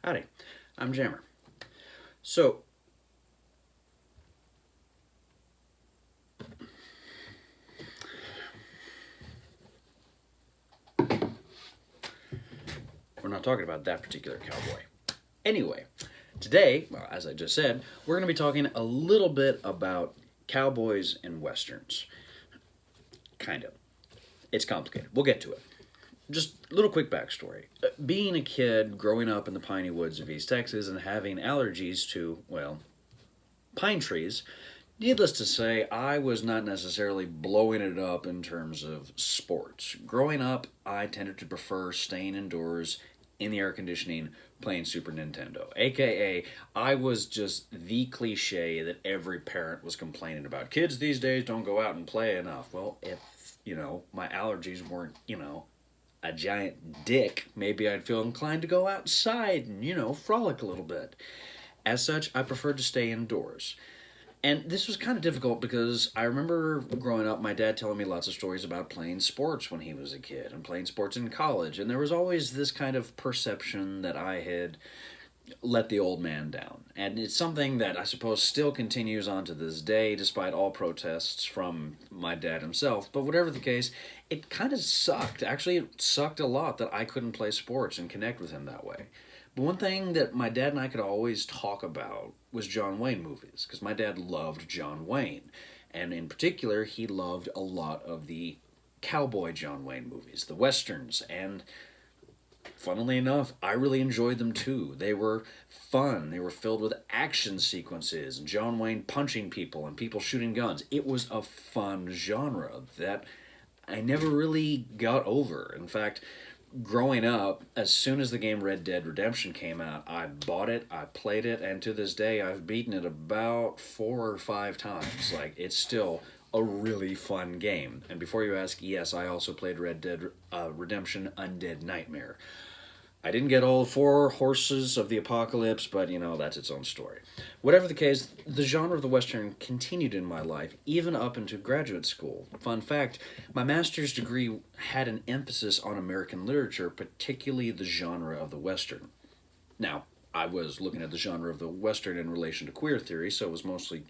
Howdy, I'm Jammer. So, we're not talking about that particular cowboy. Anyway, today, well, as I just said, we're going to be talking a little bit about cowboys and westerns. Kind of. It's complicated. We'll get to it. Just a little quick backstory. Being a kid growing up in the piney woods of East Texas and having allergies to, well, pine trees, needless to say, I was not necessarily blowing it up in terms of sports. Growing up, I tended to prefer staying indoors in the air conditioning playing Super Nintendo. AKA, I was just the cliche that every parent was complaining about. Kids these days don't go out and play enough. Well, if, my allergies weren't, a giant dick, maybe I'd feel inclined to go outside and, frolic a little bit. As such, I preferred to stay indoors. And this was kind of difficult because I remember growing up, my dad telling me lots of stories about playing sports when he was a kid and playing sports in college. And there was always this kind of perception that I had let the old man down. And it's something that I suppose still continues on to this day, despite all protests from my dad himself. But whatever the case, it kind of sucked. Actually, it sucked a lot that I couldn't play sports and connect with him that way. But one thing that my dad and I could always talk about was John Wayne movies, because my dad loved John Wayne. And in particular, he loved a lot of the cowboy John Wayne movies, the westerns, and funnily enough, I really enjoyed them too. They were fun. They were filled with action sequences and John Wayne punching people and people shooting guns. It was a fun genre that I never really got over. In fact, growing up, as soon as the game Red Dead Redemption came out, I bought it, I played it, and to this day I've beaten it about 4 or 5 times. Like, it's still a really fun game. And before you ask, yes, I also played Red Dead Redemption Undead Nightmare. I didn't get all 4 horses of the apocalypse, but, that's its own story. Whatever the case, the genre of the Western continued in my life, even up into graduate school. Fun fact, my master's degree had an emphasis on American literature, particularly the genre of the Western. Now, I was looking at the genre of the Western in relation to queer theory, so it was mostly,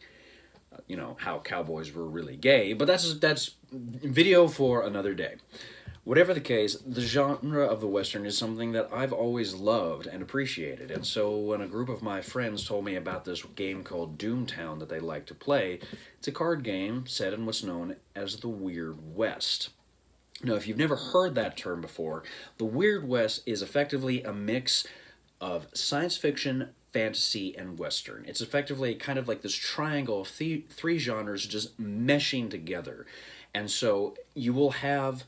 how cowboys were really gay, but that's video for another day. Whatever the case, the genre of the Western is something that I've always loved and appreciated. And so when a group of my friends told me about this game called Doomtown that they like to play, it's a card game set in what's known as the Weird West. Now, if you've never heard that term before, the Weird West is effectively a mix of science fiction, fantasy, and Western. It's effectively kind of like this triangle of three genres just meshing together. And so you will have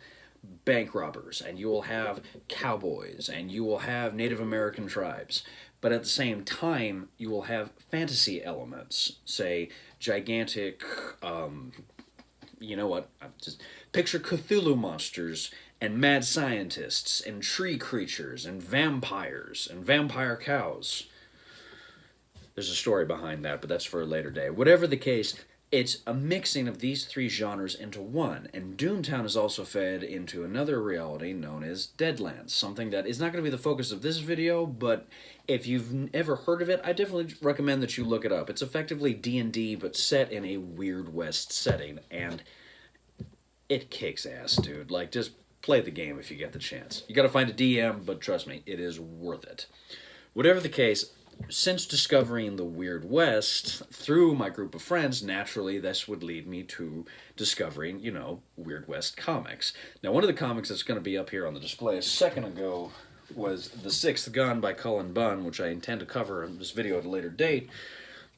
bank robbers, and you will have cowboys, and you will have Native American tribes. But at the same time, you will have fantasy elements, say gigantic, just picture Cthulhu monsters, and mad scientists, and tree creatures, and vampire cows. There's a story behind that, but that's for a later day. Whatever the case, it's a mixing of these 3 genres into one, and Doomtown is also fed into another reality known as Deadlands, something that is not going to be the focus of this video, but if you've ever heard of it, I definitely recommend that you look it up. It's effectively D&D, but set in a Weird West setting, and it kicks ass, dude. Like, just play the game if you get the chance. You gotta find a DM, but trust me, it is worth it. Whatever the case, since discovering the Weird West through my group of friends, naturally this would lead me to discovering, Weird West comics. Now, one of the comics that's going to be up here on the display a second ago was The Sixth Gun by Cullen Bunn, which I intend to cover in this video at a later date.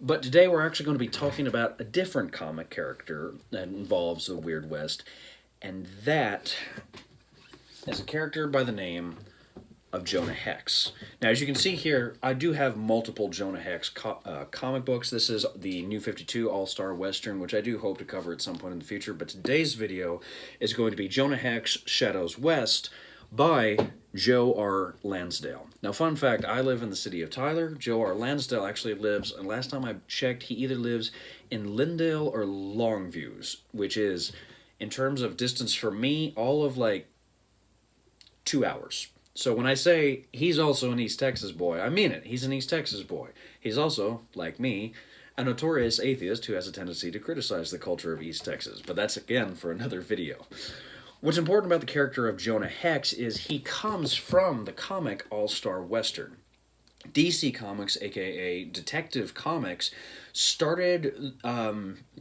But today we're actually going to be talking about a different comic character that involves the Weird West, and that is a character by the name of Jonah Hex. Now, as you can see here, I do have multiple Jonah Hex comic books. This is the New 52 All-Star Western, which I do hope to cover at some point in the future, but today's video is going to be Jonah Hex Shadows West by Joe R. Lansdale. Now, fun fact, I live in the city of Tyler. Joe R. Lansdale actually lives, and last time I checked, he either lives in Lindale or Longviews, which is, in terms of distance for me, all of 2 hours. So when I say he's also an East Texas boy, I mean it. He's an East Texas boy. He's also, like me, a notorious atheist who has a tendency to criticize the culture of East Texas. But that's, again, for another video. What's important about the character of Jonah Hex is he comes from the comic All-Star Western. DC Comics, aka Detective Comics, started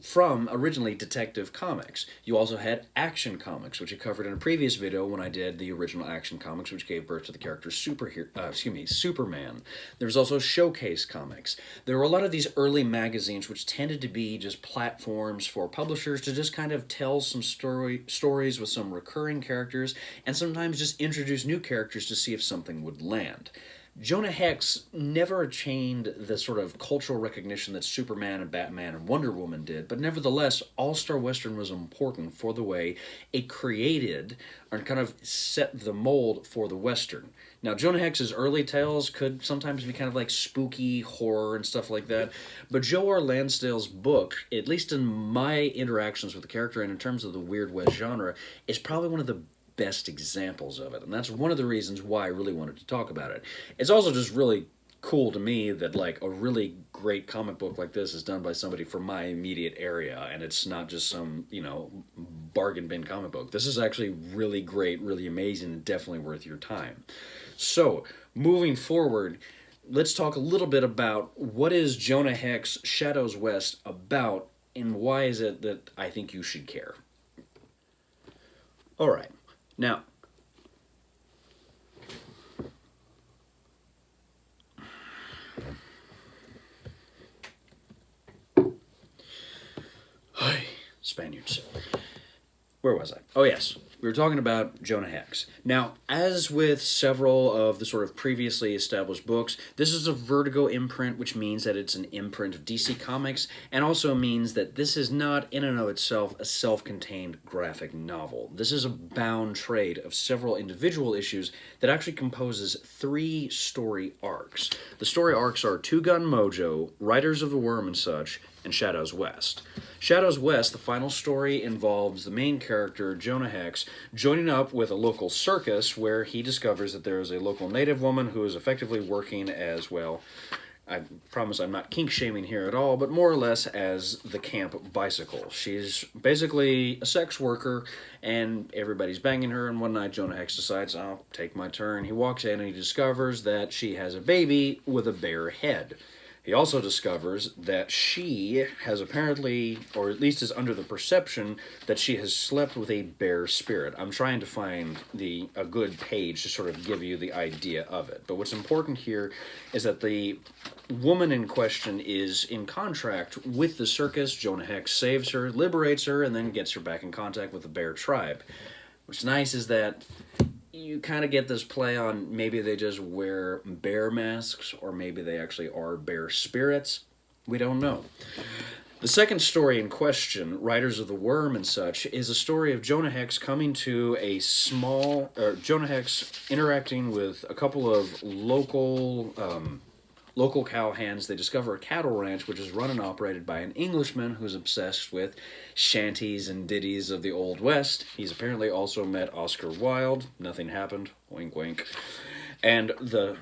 from originally Detective Comics. You also had Action Comics, which I covered in a previous video when I did the original Action Comics, which gave birth to the character Superman. There was also Showcase Comics. There were a lot of these early magazines which tended to be just platforms for publishers to just kind of tell some stories with some recurring characters, and sometimes just introduce new characters to see if something would land. Jonah Hex never attained the sort of cultural recognition that Superman and Batman and Wonder Woman did, but nevertheless, All-Star Western was important for the way it created or kind of set the mold for the Western. Now, Jonah Hex's early tales could sometimes be kind of like spooky horror and stuff like that, but Joe R. Lansdale's book, at least in my interactions with the character and in terms of the Weird West genre, is probably one of the best examples of it, and that's one of the reasons why I really wanted to talk about it. It's also just really cool to me that like a really great comic book like this is done by somebody from my immediate area, and it's not just some, you know, bargain bin comic book. This is actually really great, really amazing, and definitely worth your time. So, moving forward, let's talk a little bit about what is Jonah Hex Shadows West about, and why is it that I think you should care. Alright. Now, Spaniards. Where was I? Oh, yes. We were talking about Jonah Hex. Now, as with several of the sort of previously established books, this is a Vertigo imprint, which means that it's an imprint of DC Comics, and also means that this is not, in and of itself, a self-contained graphic novel. This is a bound trade of several individual issues that actually composes 3 story arcs. The story arcs are Two Gun Mojo, Riders of the Worm and such, and Shadows West. Shadows West, the final story, involves the main character, Jonah Hex, joining up with a local circus where he discovers that there is a local native woman who is effectively working as, well, I promise I'm not kink-shaming here at all, but more or less as the camp bicycle. She's basically a sex worker, and everybody's banging her, and one night Jonah Hex decides, I'll take my turn. He walks in and he discovers that she has a baby with a bare head. He also discovers that she has apparently, or at least is under the perception, that she has slept with a bear spirit. I'm trying to find a good page to sort of give you the idea of it. But what's important here is that the woman in question is in contract with the circus. Jonah Hex saves her, liberates her, and then gets her back in contact with the bear tribe. What's nice is that you kind of get this play on maybe they just wear bear masks, or maybe they actually are bear spirits. We don't know. The second story in question, Riders of the Worm and such, is a story of Jonah Hex coming to a small, Jonah Hex interacting with a couple of local cowhands. They discover a cattle ranch which is run and operated by an Englishman who's obsessed with shanties and ditties of the Old West. He's apparently also met Oscar Wilde. Nothing happened. Wink, wink. And the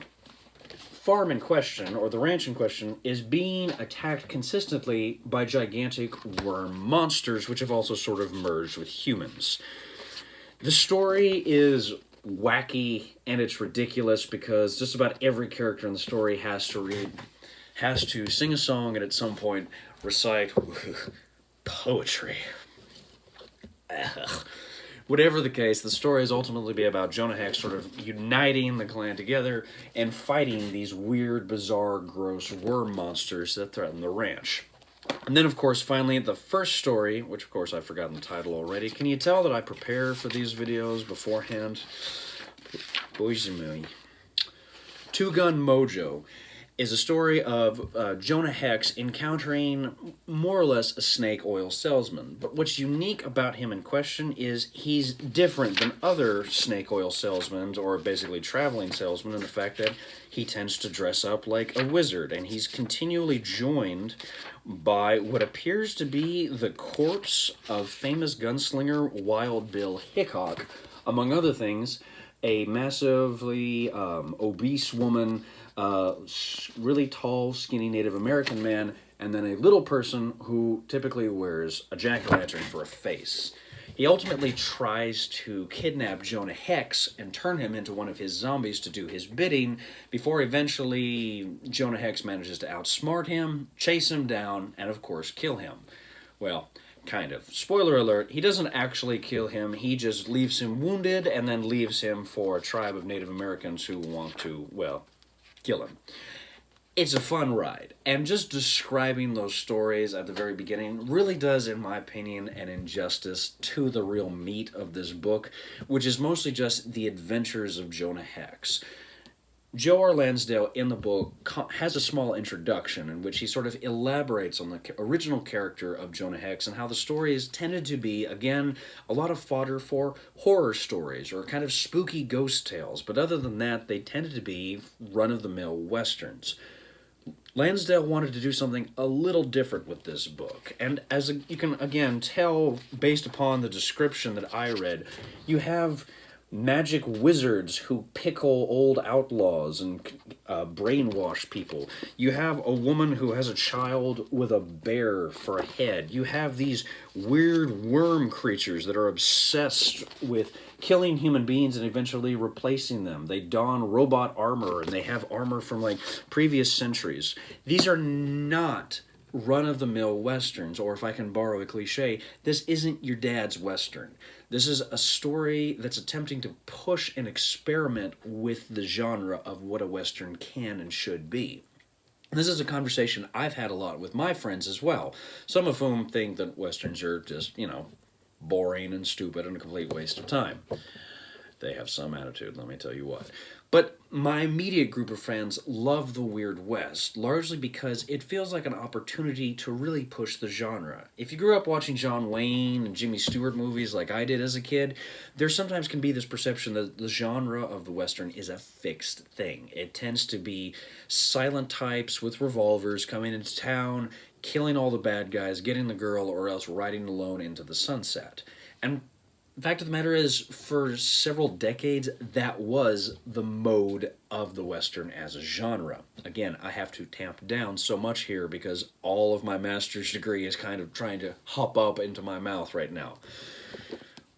farm in question, or the ranch in question, is being attacked consistently by gigantic worm monsters, which have also sort of merged with humans. The story is wacky and it's ridiculous because just about every character in the story has to sing a song and at some point recite poetry. Whatever the case, the story is ultimately be about Jonah Hex sort of uniting the clan together and fighting these weird, bizarre, gross worm monsters that threaten the ranch. And then, of course, finally, the first story, which, of course, I've forgotten the title already. Can you tell that I prepare for these videos beforehand? Boys and me. Two Gun Mojo is a story of Jonah Hex encountering more or less a snake oil salesman. But what's unique about him in question is he's different than other snake oil salesmen, or basically traveling salesmen, in the fact that he tends to dress up like a wizard, and he's continually joined by what appears to be the corpse of famous gunslinger Wild Bill Hickok, among other things, a massively obese woman, really tall, skinny Native American man, and then a little person who typically wears a jack-o'-lantern for a face. He ultimately tries to kidnap Jonah Hex and turn him into one of his zombies to do his bidding, before eventually Jonah Hex manages to outsmart him, chase him down, and of course kill him. Well, kind of. Spoiler alert, he doesn't actually kill him, he just leaves him wounded and then leaves him for a tribe of Native Americans who want to, well, kill him. It's a fun ride, and just describing those stories at the very beginning really does, in my opinion, an injustice to the real meat of this book, which is mostly just the adventures of Jonah Hex. Joe R. Lansdale in the book has a small introduction in which he sort of elaborates on the original character of Jonah Hex and how the stories tended to be, again, a lot of fodder for horror stories or kind of spooky ghost tales, but other than that, they tended to be run-of-the-mill westerns. Lansdale wanted to do something a little different with this book, and as you can again tell based upon the description that I read, you have magic wizards who pickle old outlaws and brainwash people. You have a woman who has a child with a bear for a head. You have these weird worm creatures that are obsessed with killing human beings and eventually replacing them. They don robot armor, and they have armor from like previous centuries. These are not run-of-the-mill westerns, or if I can borrow a cliche, this isn't your dad's western. This is a story that's attempting to push and experiment with the genre of what a western can and should be. This is a conversation I've had a lot with my friends as well, some of whom think that westerns are just, boring and stupid and a complete waste of time. They have some attitude, let me tell you what. But my immediate group of friends love the Weird West, largely because it feels like an opportunity to really push the genre. If you grew up watching John Wayne and Jimmy Stewart movies like I did as a kid, there sometimes can be this perception that the genre of the Western is a fixed thing. It tends to be silent types with revolvers coming into town, killing all the bad guys, getting the girl, or else riding alone into the sunset. And the fact of the matter is, for several decades, that was the mode of the Western as a genre. Again, I have to tamp down so much here because all of my master's degree is kind of trying to hop up into my mouth right now.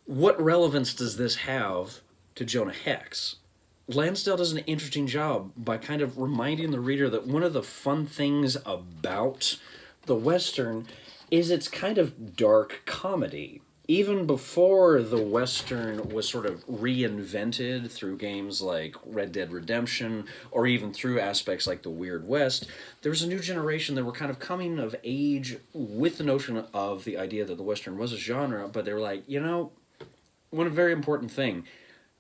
What relevance does this have to Jonah Hex? Lansdale does an interesting job by kind of reminding the reader that one of the fun things about the Western is its kind of dark comedy. Even before the Western was sort of reinvented through games like Red Dead Redemption, or even through aspects like the Weird West, there was a new generation that were kind of coming of age with the notion of the idea that the Western was a genre, but they were like, one very important thing,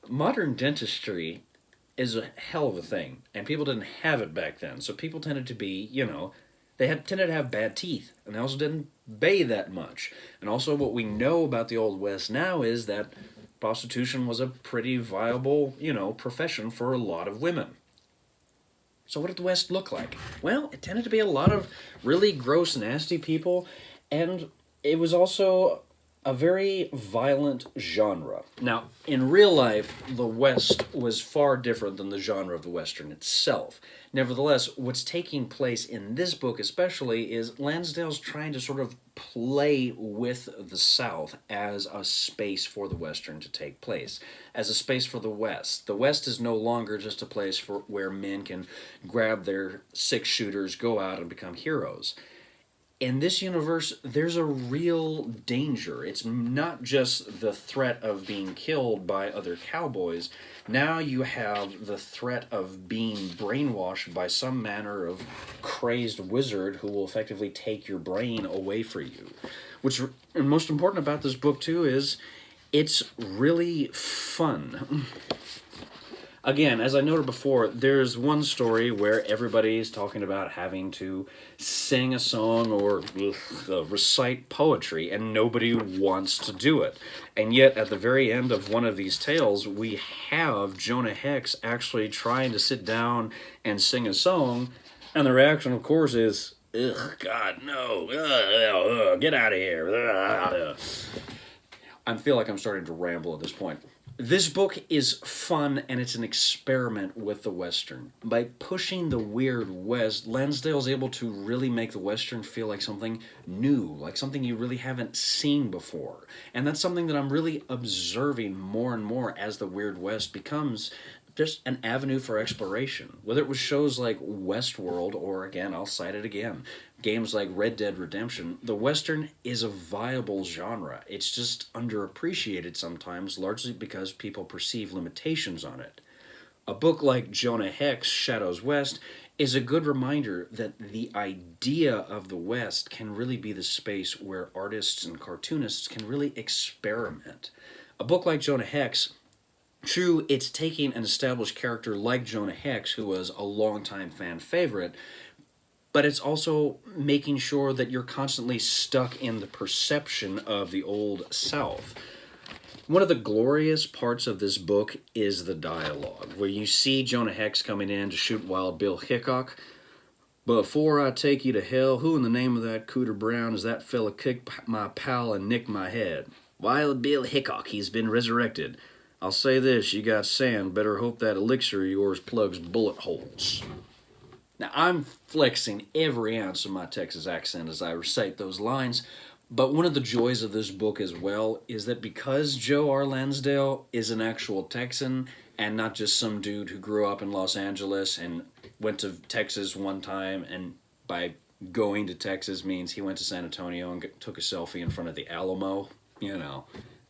modern dentistry is a hell of a thing, and people didn't have it back then, so people tended to be, they tended to have bad teeth, and they also didn't bathe that much. And also what we know about the Old West now is that prostitution was a pretty viable, profession for a lot of women. So what did the West look like? Well, it tended to be a lot of really gross, nasty people, and it was also a very violent genre. Now, in real life, the West was far different than the genre of the Western itself. Nevertheless, what's taking place in this book especially is Lansdale's trying to sort of play with the South as a space for the Western to take place, as a space for the West. The West is no longer just a place where men can grab their six-shooters, go out, and become heroes. In this universe, there's a real danger. It's not just the threat of being killed by other cowboys. Now you have the threat of being brainwashed by some manner of crazed wizard who will effectively take your brain away from you. What's most important about this book, too, is it's really fun. Again, as I noted before, there's one story where everybody's talking about having to sing a song or recite poetry, and nobody wants to do it. And yet, at the very end of one of these tales, we have Jonah Hex actually trying to sit down and sing a song, and the reaction, of course, is, ugh, God, no, get out of here. I feel like I'm starting to ramble at this point. This book is fun, and it's an experiment with the Western. By pushing the weird West, Lansdale's able to really make the Western feel like something new, like something you really haven't seen before. And that's something that I'm really observing more and more as the Weird West becomes just an avenue for exploration. Whether it was shows like Westworld, or again, I'll cite it again, games like Red Dead Redemption, the Western is a viable genre. It's just underappreciated sometimes, largely because people perceive limitations on it. A book like Jonah Hex, Shadows West, is a good reminder that the idea of the West can really be the space where artists and cartoonists can really experiment. A book like Jonah Hex, true, it's taking an established character like Jonah Hex, who was a longtime fan favorite, but it's also making sure that you're constantly stuck in the perception of the Old South. One of the glorious parts of this book is the dialogue, where you see Jonah Hex coming in to shoot Wild Bill Hickok. Before I take you to hell, who in the name of that Cooter Brown is that fella kick my pal and nick my head? Wild Bill Hickok, he's been resurrected. I'll say this, you got sand, better hope that elixir of yours plugs bullet holes. Now, I'm flexing every ounce of my Texas accent as I recite those lines, but one of the joys of this book as well is that because Joe R. Lansdale is an actual Texan and not just some dude who grew up in Los Angeles and went to Texas one time, and by going to Texas means he went to San Antonio and took a selfie in front of the Alamo, you know,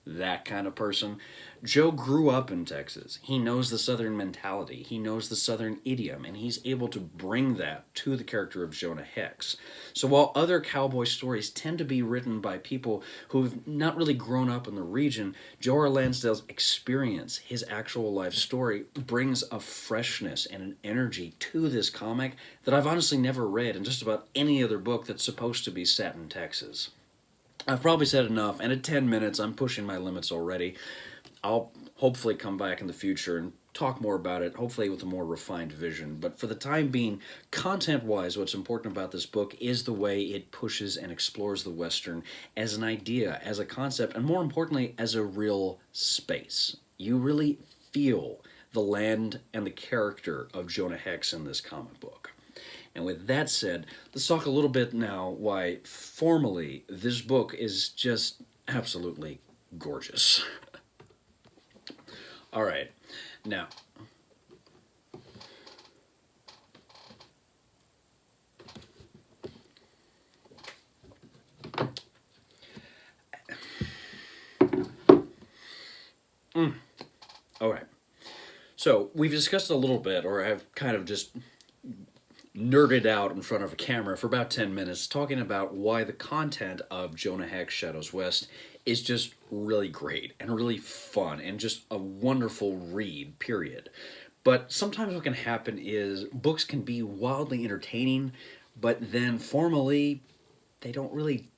that kind of person. Joe grew up in Texas. He knows the Southern mentality. He knows the Southern idiom, and he's able to bring that to the character of Jonah Hex. So while other cowboy stories tend to be written by people who've not really grown up in the region, Joe R. Lansdale's experience, his actual life story, brings a freshness and an energy to this comic that I've honestly never read in just about any other book that's supposed to be set in Texas. I've probably said enough, and at 10 minutes, I'm pushing my limits already. I'll hopefully come back in the future and talk more about it, hopefully with a more refined vision. But for the time being, content-wise, what's important about this book is the way it pushes and explores the Western as an idea, as a concept, and more importantly, as a real space. You really feel the land and the character of Jonah Hex in this comic book. And with that said, let's talk a little bit now why, formally, this book is just absolutely gorgeous. All right, now, all right, so we've discussed a little bit, or I've kind of just nerded out in front of a camera for about 10 minutes talking about why the content of Jonah Hex Shadows West is just really great and really fun and just a wonderful read, period. But sometimes what can happen is books can be wildly entertaining, but then formally they don't really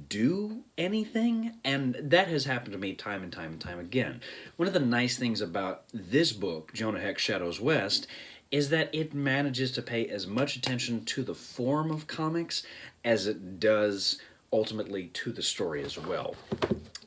do anything, and that has happened to me time and time and time again. One of the nice things about this book, Jonah Hex Shadows West, is that it manages to pay as much attention to the form of comics as it does ultimately to the story as well.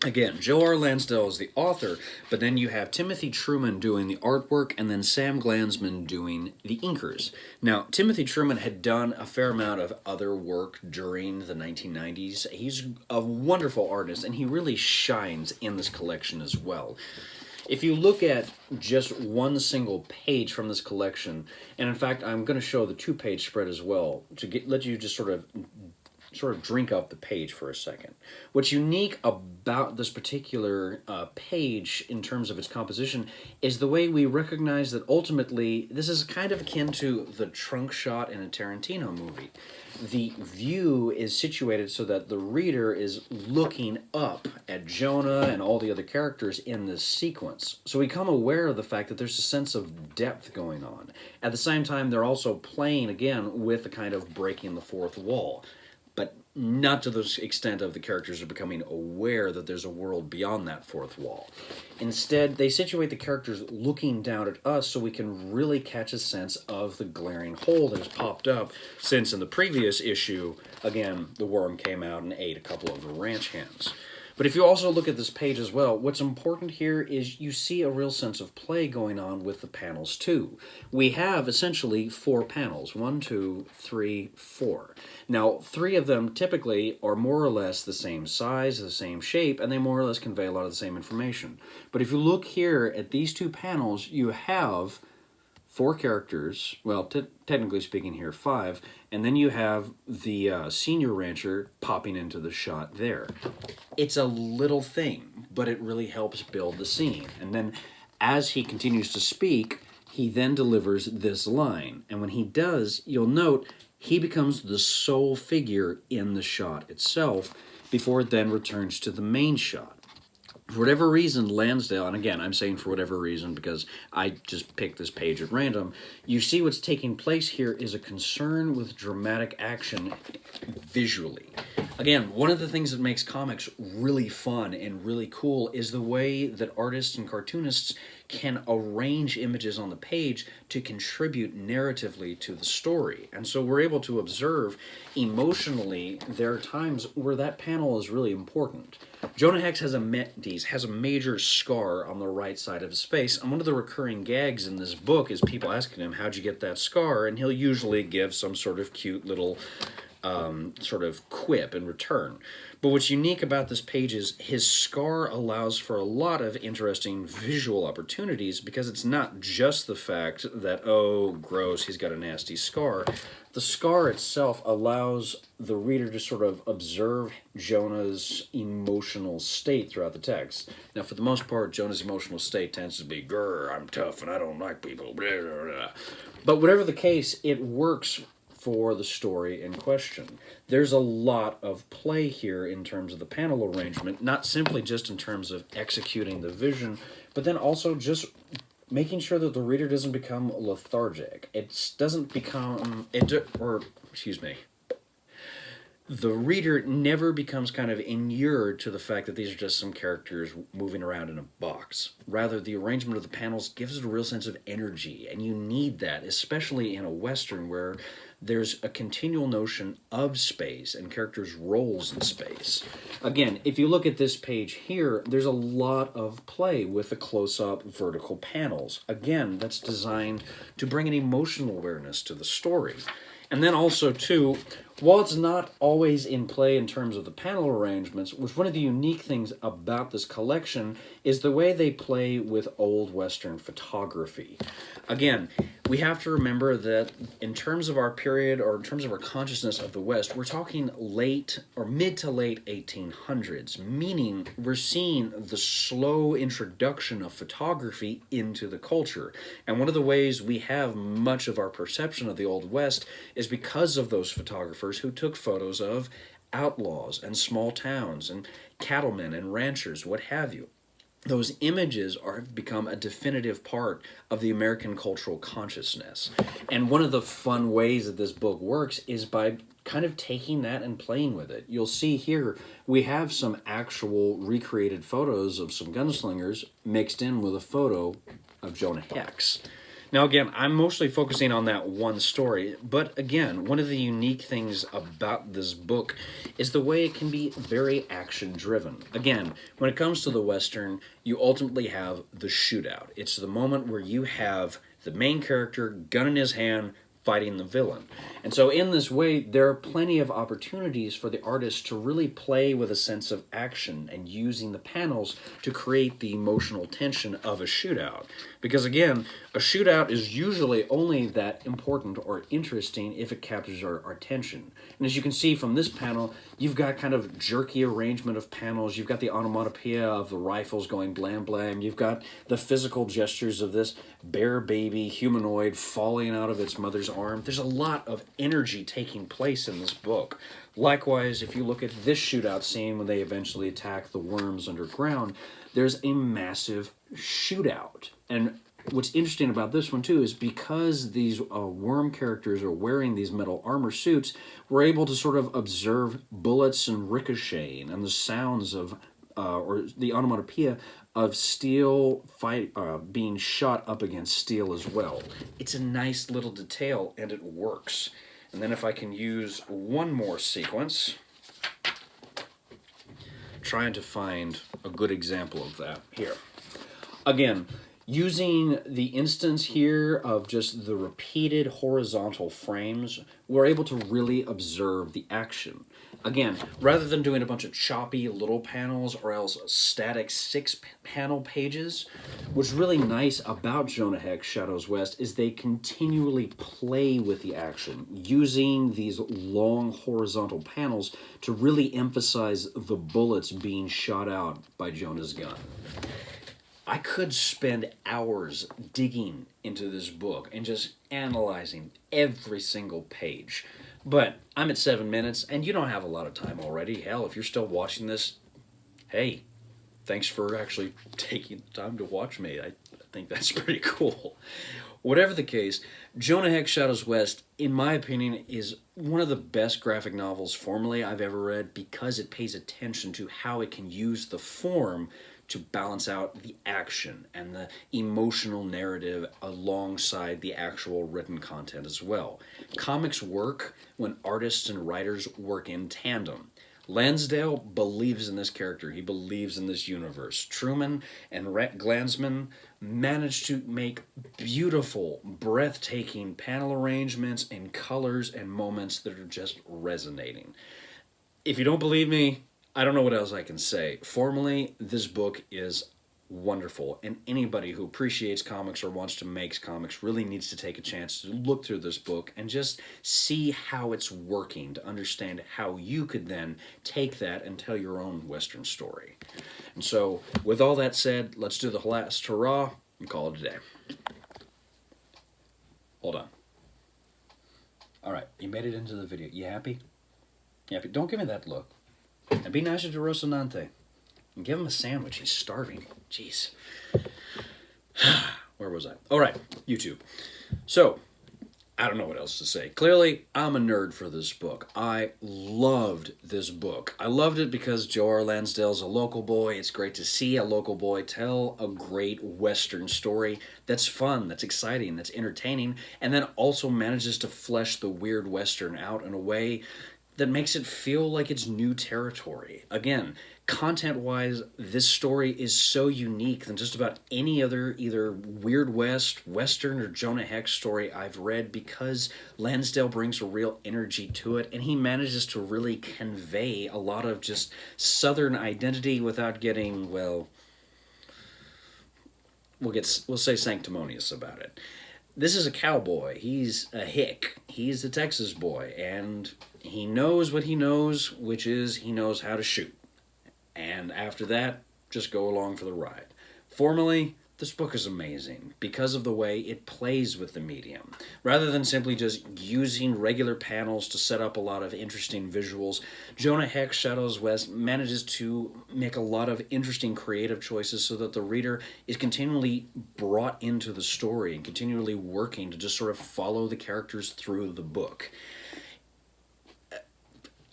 Again, Joe R. Lansdale is the author, but then you have Timothy Truman doing the artwork and then Sam Glanzman doing the inkers. Now, Timothy Truman had done a fair amount of other work during the 1990s. He's a wonderful artist, and he really shines in this collection as well. If you look at just one single page from this collection, and in fact, I'm going to show the two-page spread as well to let you just sort of drink up the page for a second. What's unique about this particular page in terms of its composition is the way we recognize that ultimately this is kind of akin to the trunk shot in a Tarantino movie. The view is situated so that the reader is looking up at Jonah and all the other characters in this sequence. So we become aware of the fact that there's a sense of depth going on. At the same time, they're also playing, again, with the kind of breaking the fourth wall. But not to the extent of the characters are becoming aware that there's a world beyond that fourth wall. Instead, they situate the characters looking down at us so we can really catch a sense of the glaring hole that has popped up since in the previous issue, again, the worm came out and ate a couple of the ranch hands. But if you also look at this page as well, what's important here is you see a real sense of play going on with the panels too. We have essentially 4 panels, 1, 2, 3, 4. Now, 3 of them typically are more or less the same size, the same shape, and they more or less convey a lot of the same information. But if you look here at these 2 panels, you have 4 characters, well, technically speaking here, 5, and then you have the senior rancher popping into the shot there. It's a little thing, but it really helps build the scene. And then as he continues to speak, he then delivers this line. And when he does, you'll note he becomes the sole figure in the shot itself before it then returns to the main shot. For whatever reason, Lansdale, and again, I'm saying for whatever reason because I just picked this page at random, you see what's taking place here is a concern with dramatic action visually. Again, one of the things that makes comics really fun and really cool is the way that artists and cartoonists can arrange images on the page to contribute narratively to the story. And so we're able to observe emotionally there are times where that panel is really important. Jonah Hex has a major scar on the right side of his face, and one of the recurring gags in this book is people asking him, how'd you get that scar? And he'll usually give some sort of cute little sort of quip in return. But what's unique about this page is his scar allows for a lot of interesting visual opportunities because it's not just the fact that, oh, gross, he's got a nasty scar. The scar itself allows the reader to sort of observe Jonah's emotional state throughout the text. Now, for the most part, Jonah's emotional state tends to be, grr, I'm tough and I don't like people, blah, blah, blah. But whatever the case, it works for the story in question. There's a lot of play here in terms of the panel arrangement, not simply just in terms of executing the vision, but then also just making sure that the reader doesn't become lethargic. It doesn't become, the reader never becomes kind of inured to the fact that these are just some characters moving around in a box. Rather, the arrangement of the panels gives it a real sense of energy, and you need that, especially in a Western where there's a continual notion of space and characters' roles in space. Again, if you look at this page here, there's a lot of play with the close-up vertical panels. Again, that's designed to bring an emotional awareness to the story. And then also, too, while it's not always in play in terms of the panel arrangements, which one of the unique things about this collection is the way they play with old Western photography. Again, we have to remember that in terms of our period, or in terms of our consciousness of the West, we're talking late or mid to late 1800s, meaning we're seeing the slow introduction of photography into the culture. And one of the ways we have much of our perception of the Old West is because of those photographers who took photos of outlaws and small towns and cattlemen and ranchers, what have you. Those images have become a definitive part of the American cultural consciousness. And one of the fun ways that this book works is by kind of taking that and playing with it. You'll see here we have some actual recreated photos of some gunslingers mixed in with a photo of Jonah Hex. Now, again, I'm mostly focusing on that one story, but again, one of the unique things about this book is the way it can be very action-driven. Again, when it comes to the Western, you ultimately have the shootout. It's the moment where you have the main character, gun in his hand, fighting the villain. And so in this way, there are plenty of opportunities for the artist to really play with a sense of action and using the panels to create the emotional tension of a shootout. Because again, a shootout is usually only that important or interesting if it captures our attention. And as you can see from this panel, you've got kind of jerky arrangement of panels. You've got the onomatopoeia of the rifles going blam blam. You've got the physical gestures of this bear baby humanoid falling out of its mother's arm. There's a lot of energy taking place in this book. Likewise, if you look at this shootout scene when they eventually attack the worms underground, there's a massive shootout. And what's interesting about this one too is because these worm characters are wearing these metal armor suits, we're able to sort of observe bullets and ricocheting and the sounds of or the onomatopoeia of steel being shot up against steel as well. It's a nice little detail and it works. And then if I can use one more sequence trying to find a good example of that here. Again, using the instance here of just the repeated horizontal frames, we're able to really observe the action. Again, rather than doing a bunch of choppy little panels or else static 6-panel pages, what's really nice about Jonah Hex Shadows West is they continually play with the action, using these long horizontal panels to really emphasize the bullets being shot out by Jonah's gun. I could spend hours digging into this book and just analyzing every single page. But I'm at 7 minutes, and you don't have a lot of time already. Hell, if you're still watching this, hey, thanks for actually taking the time to watch me. I think that's pretty cool. Whatever the case, Jonah Hex Shadows West, in my opinion, is one of the best graphic novels formally I've ever read because it pays attention to how it can use the form to balance out the action and the emotional narrative alongside the actual written content as well. Comics work when artists and writers work in tandem. Lansdale believes in this character. He believes in this universe. Truman and Glansman managed to make beautiful, breathtaking panel arrangements and colors and moments that are just resonating. If you don't believe me, I don't know what else I can say. Formally, this book is wonderful, and anybody who appreciates comics or wants to make comics really needs to take a chance to look through this book and just see how it's working, to understand how you could then take that and tell your own Western story. And so, with all that said, let's do the last hurrah and call it a day. Hold on. Alright, you made it into the video. You happy? You happy? Don't give me that look. And be nicer to Rocinante. And give him a sandwich. He's starving. Jeez. Where was I? All right, YouTube. So, I don't know what else to say. Clearly, I'm a nerd for this book. I loved this book. I loved it because Joe R. Lansdale's a local boy. It's great to see a local boy tell a great Western story that's fun, that's exciting, that's entertaining, and then also manages to flesh the weird Western out in a way that makes it feel like it's new territory. Again, content-wise, this story is so unique than just about any other either Weird West, Western, or Jonah Hex story I've read because Lansdale brings a real energy to it, and he manages to really convey a lot of just Southern identity without getting, well, we'll say sanctimonious about it. This is a cowboy. He's a hick. He's a Texas boy, and he knows what he knows, which is he knows how to shoot. And after that, just go along for the ride. Formally, this book is amazing because of the way it plays with the medium. Rather than simply just using regular panels to set up a lot of interesting visuals, Jonah Hex Shadows West manages to make a lot of interesting creative choices so that the reader is continually brought into the story and continually working to just sort of follow the characters through the book.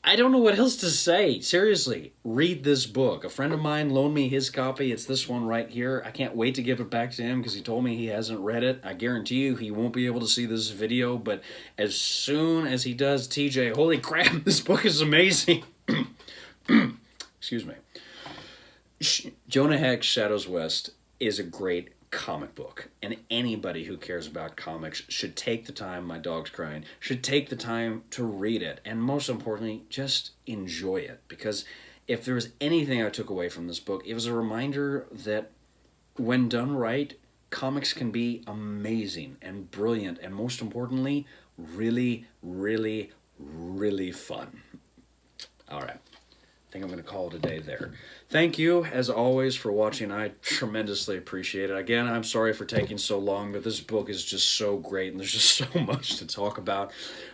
I don't know what else to say. Seriously, read this book. A friend of mine loaned me his copy. It's this one right here. I can't wait to give it back to him because he told me he hasn't read it. I guarantee you he won't be able to see this video, but as soon as he does, TJ, holy crap, this book is amazing. Excuse me. Jonah Hex Shadows West is a great comic book, and anybody who cares about comics should take the time, my dog's crying, should take the time to read it, and most importantly, just enjoy it, because if there was anything I took away from this book, it was a reminder that when done right, comics can be amazing and brilliant, and most importantly, really, really, really fun. All right. I think I'm going to call it a day there. Thank you, as always, for watching. I tremendously appreciate it. Again, I'm sorry for taking so long, but this book is just so great, and there's just so much to talk about.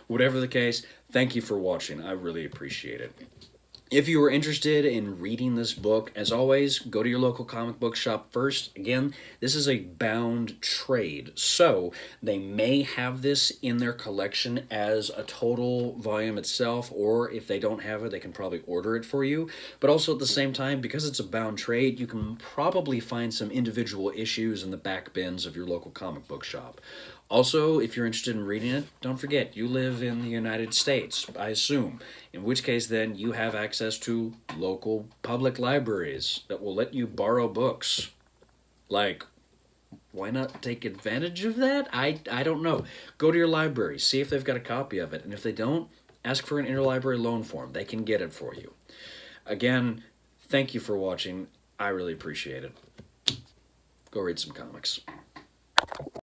Whatever the case, thank you for watching. I really appreciate it. If you are interested in reading this book, as always, go to your local comic book shop first. Again, this is a bound trade, so they may have this in their collection as a total volume itself, or if they don't have it, they can probably order it for you. But also at the same time, because it's a bound trade, you can probably find some individual issues in the back bins of your local comic book shop. Also, if you're interested in reading it, don't forget, you live in the United States, I assume. In which case, then, you have access to local public libraries that will let you borrow books. Like, why not take advantage of that? I don't know. Go to your library, see if they've got a copy of it. And if they don't, ask for an interlibrary loan form. They can get it for you. Again, thank you for watching. I really appreciate it. Go read some comics.